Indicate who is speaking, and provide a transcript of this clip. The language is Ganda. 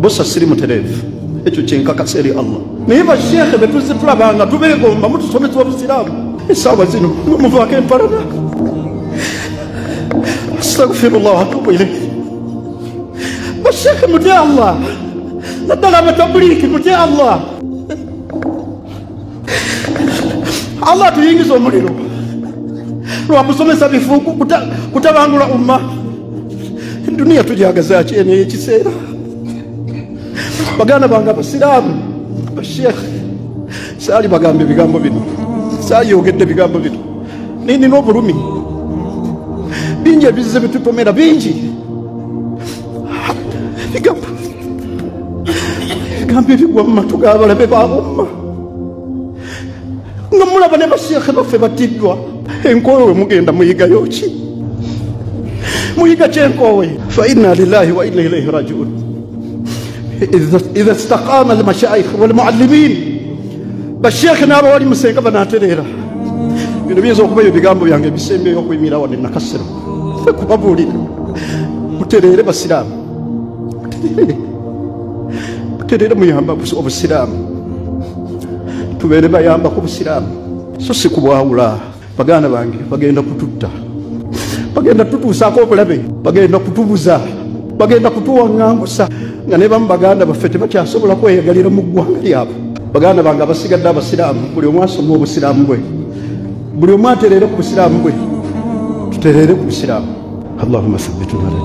Speaker 1: bosa siri muterevu ekyo kyenkakasa eri Allah naye bashekhe betuze tulabanga tubeegomba mutusomesa obusiraamu esaawa zino muvaako empalana astagfirullah wa atubu ilayhi bashekhe mutye Allah naddala abatabuliiki mutye Allah Allah tuyingiza omuliro lwamusomesa bifuuku kutabangula umma duniya tujagaza ki ene ekiseera baganda bange abasiraamu bashekhe saali bagambe ebigambo bino saayogedde ebigambo bino nina obulumi bingi ebizize bitutomera bingi ebigambo ebigwa mu matu g'abalabe baabumma nga mulaba ne bashekhe baffe batiddwa enkoowe mugenda muyigayo ki muyiga kyenkoowe fa inna lillahi wa inna ilayhi rajiun إذا استقام المشايخ والمعلمين بشيخ نابا ولي مسيكا بناتريرا بينو بيزو كوبايو بيغامبو يانغي بيسيمبي يوكو يميرا وني نكسرو فكوبا بولي متريري بسلام متريري ميهامبا بسو بسلام تبيري بايامبا كو بسلام سوسي كوبا هولا baganda bange bagenda kututta bagenda tutuusaako obulabe bagenda kutubuza bagenda kutuwaŋŋangusa nga ne bamu baganda baffe tebakyasobola kweyagalira mu ggwanga lyabwe baganda bange abasigadde abasiraamu buli omu asoma obusiraamu bwe buli omu atereere ku busiraamu bwe tutereere ku busiraamu allahumma thabbitna